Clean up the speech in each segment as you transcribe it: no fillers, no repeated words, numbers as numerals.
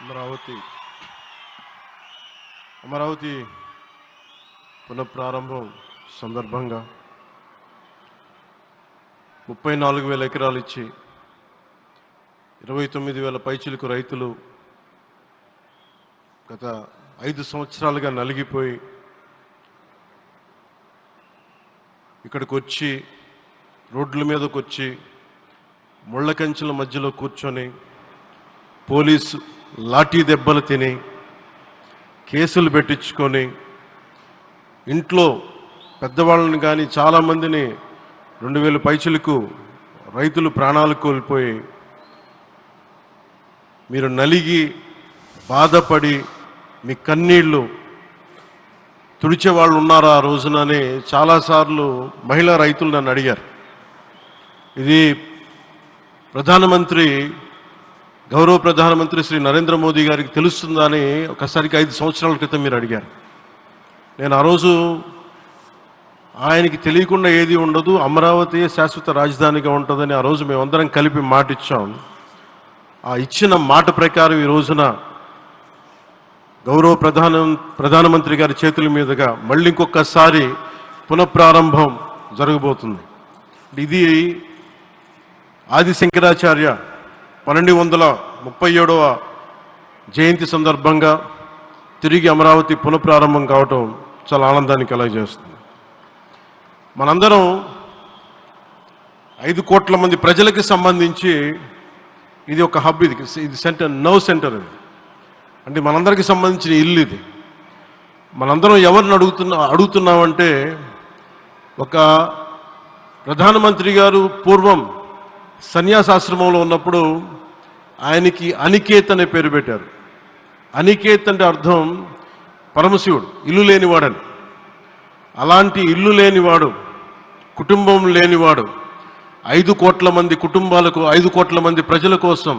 అమరావతి పునఃప్రారంభం సందర్భంగా 34,000 ఎకరాలు ఇచ్చి 29,000 పైచిలకు రైతులు గత 5 సంవత్సరాలుగా నలిగిపోయి ఇక్కడికి వచ్చి రోడ్ల మీదకి వచ్చి ముళ్ళ కంచెల మధ్యలో కూర్చొని పోలీసు లాఠీ దెబ్బలు తిని కేసులు పెట్టించుకొని ఇంట్లో పెద్దవాళ్ళని కానీ చాలామందిని 2,000 పైచిలకు రైతులు ప్రాణాలు కోల్పోయి మీరు నలిగి బాధపడి మీ కన్నీళ్ళు తుడిచే వాళ్ళు ఉన్నారా ఆ రోజునని చాలాసార్లు మహిళా రైతులు నన్ను అడిగారు. ఇది గౌరవ ప్రధానమంత్రి శ్రీ నరేంద్ర మోదీ గారికి తెలుస్తుందా అని ఒకసారికి 5 సంవత్సరాల క్రితం మీరు అడిగారు. నేను ఆ రోజు ఆయనకి తెలియకుండా ఏది ఉండదు, అమరావతి శాశ్వత రాజధానిగా ఉంటుందని ఆ రోజు మేమందరం కలిపి మాట ఇచ్చాం. ఆ ఇచ్చిన మాట ప్రకారం ఈ రోజున గౌరవ ప్రధానమంత్రి గారి చేతుల మీదుగా మళ్ళీ ఇంకొకసారి పునఃప్రారంభం జరగబోతుంది. ఇది ఆది శంకరాచార్య 1237వ జయంతి సందర్భంగా తిరిగి అమరావతి పునఃప్రారంభం కావటం చాలా ఆనందాన్ని కలగజేస్తుంది. మనందరం 5 కోట్ల మంది ప్రజలకి సంబంధించి ఇది ఒక హబ్, ఇది సెంటర్, నర్వ్ సెంటర్. ఇది అంటే మనందరికీ సంబంధించిన ఇల్లు. ఇది మనందరం ఎవరిని అడుగుతున్నామంటే, ఒక ప్రధానమంత్రి గారు పూర్వం సన్యాసాశ్రమంలో ఉన్నప్పుడు ఆయనకి అనికేత్ అనే పేరు పెట్టారు. అనికేత్ అంటే అర్థం పరమశివుడు, ఇల్లు లేనివాడని. అలాంటి ఇల్లు లేనివాడు, కుటుంబం లేనివాడు 5 కోట్ల మంది కుటుంబాలకు, 5 కోట్ల మంది ప్రజల కోసం,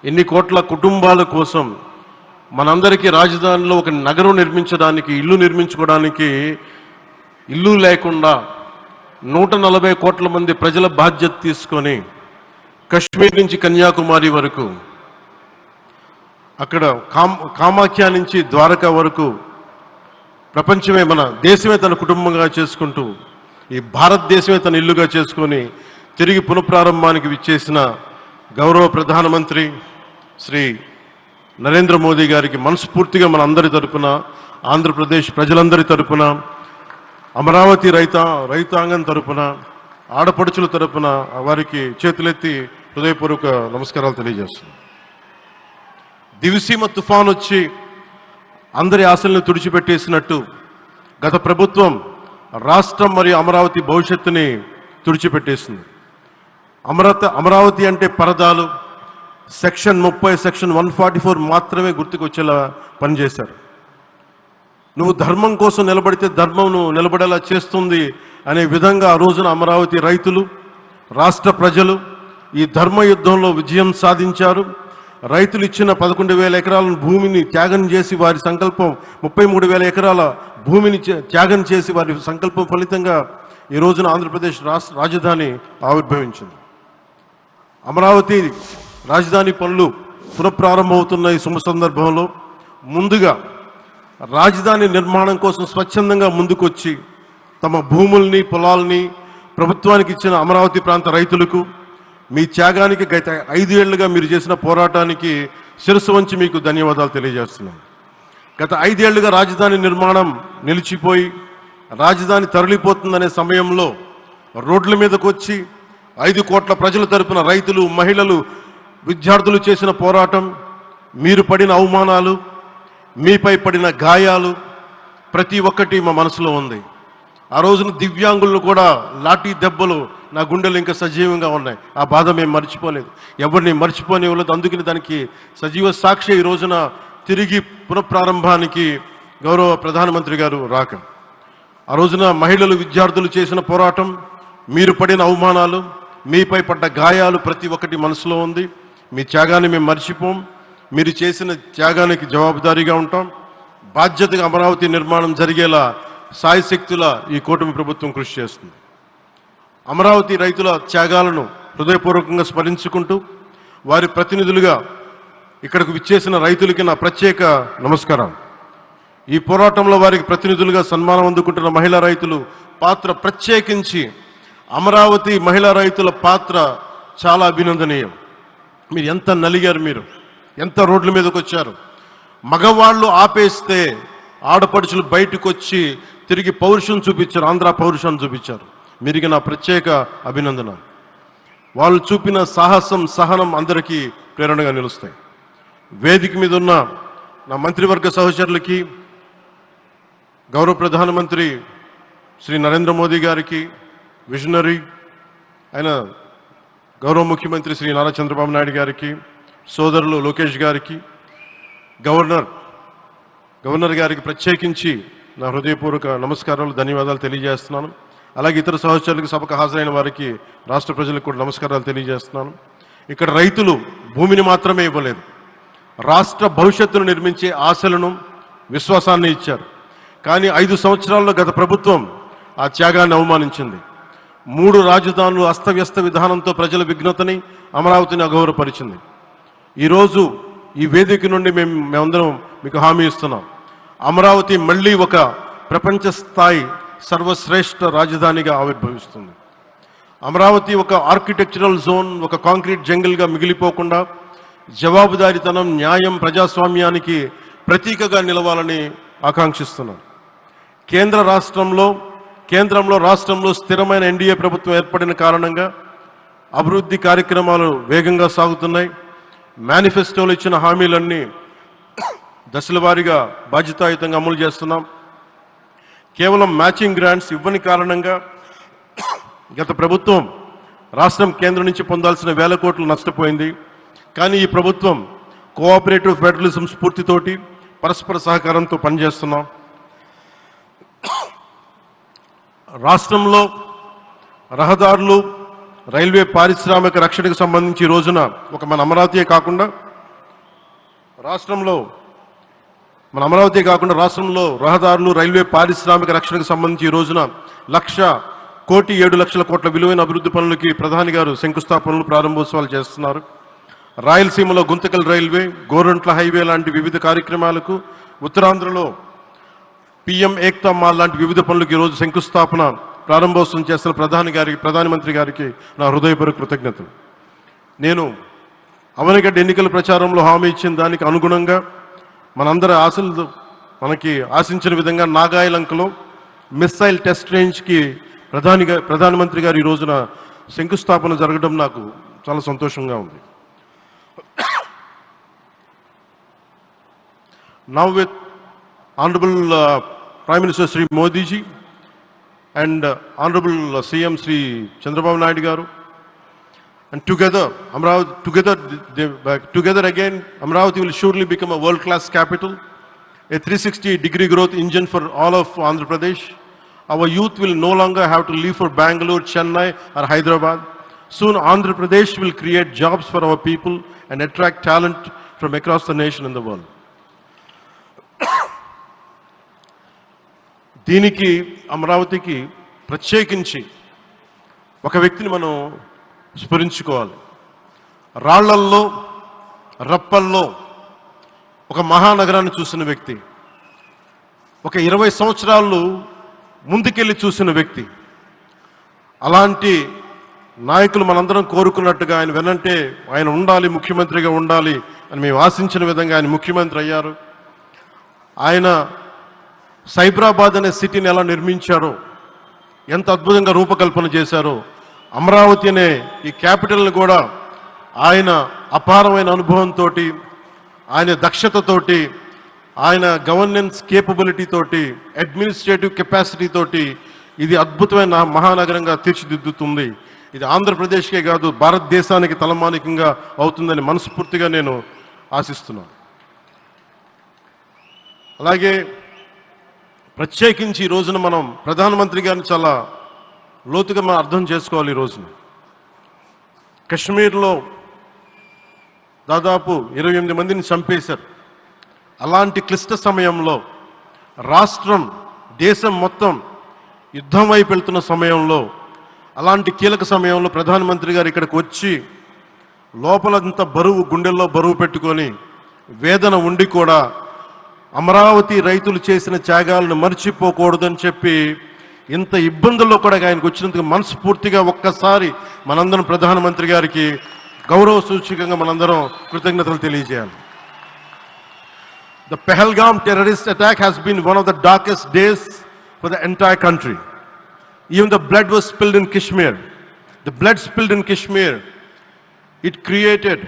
ఎన్ని కోట్ల కుటుంబాల కోసం మనందరికీ రాజధానిలో ఒక నగరం నిర్మించడానికి, ఇల్లు నిర్మించుకోవడానికి ఇల్లు లేకుండా 140 కోట్ల మంది ప్రజల బాధ్యత తీసుకొని కశ్మీర్ నుంచి కన్యాకుమారి వరకు, అక్కడ కామాఖ్య నుంచి ద్వారకా వరకు ప్రపంచమే, మన దేశమే తన కుటుంబంగా చేసుకుంటూ ఈ భారతదేశమే తన ఇల్లుగా చేసుకొని తిరిగి పునఃప్రారంభానికి విచ్చేసిన గౌరవ ప్రధానమంత్రి శ్రీ నరేంద్ర మోదీ గారికి మనస్ఫూర్తిగా మన అందరి తరపున, ఆంధ్రప్రదేశ్ ప్రజలందరి తరపున, అమరావతి రైతాంగం తరపున, ఆడపడుచుల తరపున వారికి చేతులెత్తి హృదయపూర్వక నమస్కారాలు తెలియజేస్తున్నాను. దివిసీమ తుఫాన్ వచ్చి అందరి ఆశలను తుడిచిపెట్టేసినట్టు గత ప్రభుత్వం రాష్ట్రం మరియు అమరావతి భవిష్యత్తుని తుడిచిపెట్టేసింది. అమరావతి అంటే పరదాలు, సెక్షన్ 30, సెక్షన్ 144 మాత్రమే గుర్తుకొచ్చేలా పనిచేశారు. నువ్వు ధర్మం కోసం నిలబడితే ధర్మం నువ్వు నిలబడేలా చేస్తుంది అనే విధంగా ఆ రోజున అమరావతి రైతులు, రాష్ట్ర ప్రజలు ఈ ధర్మ యుద్ధంలో విజయం సాధించారు. రైతులు ఇచ్చిన 11,000 ఎకరాల భూమిని త్యాగం చేసి, వారి సంకల్పం 33,000 ఎకరాల భూమిని త్యాగం చేసి వారి సంకల్పం ఫలితంగా ఈ రోజున ఆంధ్రప్రదేశ్ రాజధాని ఆవిర్భవించింది. అమరావతి రాజధాని పనులు పునఃప్రారంభమవుతున్న ఈ శుభ సందర్భంలో ముందుగా రాజధాని నిర్మాణం కోసం స్వచ్ఛందంగా ముందుకొచ్చి తమ భూముల్ని, పొలాల్ని ప్రభుత్వానికి ఇచ్చిన అమరావతి ప్రాంత రైతులకు, మీ త్యాగానికి గత 5 ఏళ్లుగా మీరు చేసిన పోరాటానికి శిరస్సు వంచి మీకు ధన్యవాదాలు తెలియజేస్తున్నాను. గత 5 ఏళ్లుగా రాజధాని నిర్మాణం నిలిచిపోయి రాజధాని తరలిపోతుందనే సమయంలో రోడ్ల మీదకు వచ్చి 5 కోట్ల ప్రజల తరపున రైతులు, మహిళలు, విద్యార్థులు చేసిన పోరాటం, మీరు పడిన అవమానాలు, మీపై పడిన గాయాలు ప్రతి ఒక్కటి మా మనసులో ఉంది. ఆ రోజున దివ్యాంగులను కూడా లాఠీ దెబ్బలు నా గుండెలు ఇంకా సజీవంగా ఉన్నాయి. ఆ బాధ మేము మర్చిపోలేదు, ఎవరిని మర్చిపోనివ్వలేదు. అందుకని దానికి సజీవ సాక్షి ఈ రోజున తిరిగి పునఃప్రారంభానికి గౌరవ ప్రధానమంత్రి గారు రాక, ఆ రోజున మహిళలు, విద్యార్థులు చేసిన పోరాటం, మీరు పడిన అవమానాలు, మీపై పడ్డ గాయాలు ప్రతి ఒక్కటి మనసులో ఉంది. మీ త్యాగాన్ని మేము మర్చిపోం. మీరు చేసిన త్యాగానికి జవాబుదారీగా ఉంటాం. బాధ్యతగా అమరావతి నిర్మాణం జరిగేలా సాయశక్తుల ఈ కూటమి ప్రభుత్వం కృషి చేస్తుంది. అమరావతి రైతుల త్యాగాలను హృదయపూర్వకంగా స్మరించుకుంటూ వారి ప్రతినిధులుగా ఇక్కడకు విచ్చేసిన రైతులకి నా ప్రత్యేక నమస్కారం. ఈ పోరాటంలో వారికి ప్రతినిధులుగా సన్మానం అందుకుంటున్న మహిళా రైతులు పాత్ర, ప్రత్యేకించి అమరావతి మహిళా రైతుల పాత్ర చాలా అభినందనీయం. మీరు ఎంత నలిగారు, మీరు ఎంత రోడ్ల మీదకి వచ్చారు. మగవాళ్ళు ఆపేస్తే ఆడపడుచులు బయటకు వచ్చి తిరిగి పౌరుషం చూపించారు, ఆంధ్ర పౌరుషాన్ని చూపించారు. మీరికి నా ప్రత్యేక అభినందన. వాళ్ళు చూపిన సాహసం, సహనం అందరికీ ప్రేరణగా నిలుస్తాయి. వేదిక మీద ఉన్న నా మంత్రివర్గ సహచరులకి, గౌరవ ప్రధానమంత్రి శ్రీ నరేంద్ర మోదీ గారికి, విజనరీ అయిన గౌరవ ముఖ్యమంత్రి శ్రీ నారా చంద్రబాబు నాయుడు గారికి, సోదరులు లోకేష్ గారికి, గవర్నర్ గారికి ప్రత్యేకించి నా హృదయపూర్వక నమస్కారాలు, ధన్యవాదాలు తెలియజేస్తున్నాను. అలాగే ఇతర సహచరులకు, సభకు హాజరైన వారికి, రాష్ట్ర ప్రజలకు కూడా నమస్కారాలు తెలియజేస్తున్నాను. ఇక్కడ రైతులు భూమిని మాత్రమే ఇవ్వలేదు, రాష్ట్ర భవిష్యత్తును నిర్మించే ఆశలను, విశ్వాసాన్ని ఇచ్చారు. కానీ 5 సంవత్సరాల్లో గత ప్రభుత్వం ఆ త్యాగాన్ని అవమానించింది. 3 రాజధానులు, అస్తవ్యస్త విధానంతో ప్రజల విఘ్నతని, అమరావతిని అగౌరవపరిచింది. ఈరోజు ఈ వేదిక నుండి మేమందరం మీకు హామీ ఇస్తున్నాం, అమరావతి మళ్ళీ ఒక ప్రపంచ స్థాయి సర్వశ్రేష్ఠ రాజధానిగా ఆవిర్భవిస్తుంది. అమరావతి ఒక ఆర్కిటెక్చరల్ జోన్, ఒక కాంక్రీట్ జంగిల్గా మిగిలిపోకుండా జవాబుదారీతనం, న్యాయం, ప్రజాస్వామ్యానికి ప్రతీకగా నిలవాలని ఆకాంక్షిస్తున్నాను. కేంద్రంలో రాష్ట్రంలో స్థిరమైన ఎన్డీఏ ప్రభుత్వం ఏర్పడిన కారణంగా అభివృద్ధి కార్యక్రమాలు వేగంగా సాగుతున్నాయి. మేనిఫెస్టోలో ఇచ్చిన హామీలన్నీ దశల వారీగా బాధ్యతాయుతంగా అమలు చేస్తున్నాం. కేవలం మ్యాచింగ్ గ్రాంట్స్ ఇవ్వని కారణంగా గత ప్రభుత్వం రాష్ట్రం కేంద్రం నుంచి పొందాల్సిన 1000 కోట్లు నష్టపోయింది. కానీ ఈ ప్రభుత్వం కోఆపరేటివ్ ఫెడరలిజం స్ఫూర్తితోటి, పరస్పర సహకారంతో పనిచేస్తున్నాం. రాష్ట్రంలో రహదారులు, రైల్వే, పారిశ్రామిక రక్షణకు సంబంధించి ఈ రోజున మన అమరావతి కాకుండా రాష్ట్రంలో రహదారులు, రైల్వే, పారిశ్రామిక రక్షణకు సంబంధించి ఈ రోజున 1,07,00,000 కోట్ల విలువైన అభివృద్ధి పనులకి ప్రధాని గారు శంకుస్థాపనలు, ప్రారంభోత్సవాలు చేస్తున్నారు. రాయలసీమలో గుంతకల్ రైల్వే, గోరంట్ల హైవే లాంటి వివిధ కార్యక్రమాలకు, ఉత్తరాంధ్రలో పిఎం ఏక్తా మాల్ లాంటి వివిధ పనులకు ఈరోజు శంకుస్థాపన, ప్రారంభోత్సవం చేస్తున్న ప్రధానమంత్రి గారికి నా హృదయపూర్వక కృతజ్ఞతలు. నేను అవనిగడ్డ ఎన్నికల ప్రచారంలో హామీ ఇచ్చిన దానికి అనుగుణంగా మనందరి ఆశలు మనకి ఆశించిన విధంగా నాగాయలంకలో మిస్సైల్ టెస్ట్ రేంజ్కి ప్రధానమంత్రి గారు ఈ రోజున శంకుస్థాపన జరగడం నాకు చాలా సంతోషంగా ఉంది. Now with Honorable Prime Minister Sri Modi ji and Honorable CM Sri Chandrababu Naidu garu, and together again Amravati will surely become a world-class capital, a 360-degree growth engine for all of Andhra Pradesh. Our youth will no longer have to leave for Bangalore, Chennai or Hyderabad. Soon Andhra Pradesh will create jobs for our people and attract talent from across the nation and the world. దీనికి, అమరావతికి ప్రత్యేకించి ఒక వ్యక్తిని మనం స్మరించుకోవాలి. రాళ్లల్లో, రప్పల్లో ఒక మహానగరాన్ని చూసిన వ్యక్తి, ఒక 20 సంవత్సరాలు ముందుకెళ్ళి చూసిన వ్యక్తి. అలాంటి నాయకులు మనందరం కోరుకున్నట్టుగా ఆయన వెనంటే ఆయన ఉండాలి, ముఖ్యమంత్రిగా ఉండాలి అని మేము ఆశించిన విధంగా ఆయన ముఖ్యమంత్రి అయ్యారు. ఆయన సైబరాబాద్ అనే సిటీని ఎలా నిర్మించారో, ఎంత అద్భుతంగా రూపకల్పన చేశారో, అమరావతి అనే ఈ క్యాపిటల్ని కూడా ఆయన అపారమైన అనుభవంతో, ఆయన దక్షతతోటి, ఆయన గవర్నెన్స్ కేపబిలిటీ తోటి, అడ్మినిస్ట్రేటివ్ కెపాసిటీ తోటి ఇది అద్భుతమైన మహానగరంగా తీర్చిదిద్దుతుంది. ఇది ఆంధ్రప్రదేశ్కే కాదు, భారతదేశానికి తలమానికంగా అవుతుందని మనస్ఫూర్తిగా నేను ఆశిస్తున్నాను. అలాగే ప్రత్యేకించి ఈ రోజున మనం ప్రధానమంత్రి గారిని చాలా లోతుగా మనం అర్థం చేసుకోవాలి. ఈ రోజున కశ్మీర్లో దాదాపు 28 మందిని చంపేశారు. అలాంటి క్లిష్ట సమయంలో, రాష్ట్రం, దేశం మొత్తం యుద్ధం వైపు వెళ్తున్న సమయంలో, అలాంటి కీలక సమయంలో ప్రధానమంత్రి గారు ఇక్కడికి వచ్చి లోపలంతా బరువు, గుండెల్లో బరువు పెట్టుకొని వేదన ఉండి కూడా అమరావతి రైతులు చేసిన త్యాగాలను మర్చిపోకూడదని చెప్పి ఇంత ఇబ్బందుల్లో కూడా ఆయనకు వచ్చినందుకు మనస్ఫూర్తిగా ఒక్కసారి మనందరం ప్రధానమంత్రి గారికి గౌరవ సూచకంగా మనందరం కృతజ్ఞతలు తెలియజేయాలి. The Pahalgam terrorist attack has been one of the darkest days for the entire country. Even the blood was spilled in Kashmir. The blood spilled in Kashmir, it created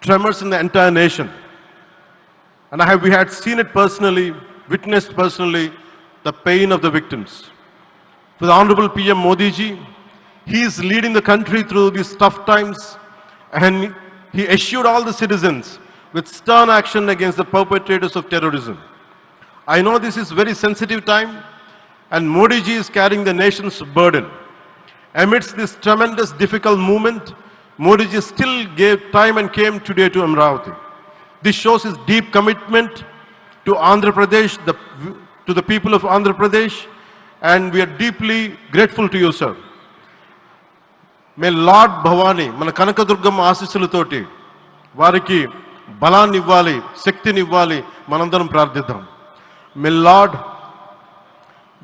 tremors in the entire nation. And we had seen it personally, witnessed personally, the pain of the victims. For the Honorable PM Modi ji, he is leading the country through these tough times, and he assured all the citizens with stern action against the perpetrators of terrorism. I know this is very sensitive time, and Modi ji is carrying the nation's burden. Amidst this tremendous difficult moment, Modi ji still gave time and came today to Amravati. This shows his deep commitment to Andhra Pradesh, to the people of Andhra Pradesh, and we are deeply grateful to you, sir. May Lord Bhavani, మన కనకదుర్గమ్మ ఆశీస్సులతోటి వారికి బలాన్ని ఇవ్వాలి, శక్తిని ఇవ్వాలి, మనందరం ప్రార్థిద్దాం. May Lord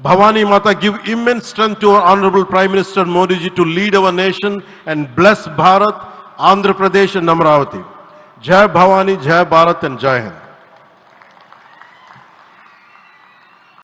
Bhavani Mata give immense strength to our Honorable Prime Minister Modi ji to lead our nation and bless Bharat, Andhra Pradesh and Amravati. Jai Bhavani, Jai Bharat and Jai Hind.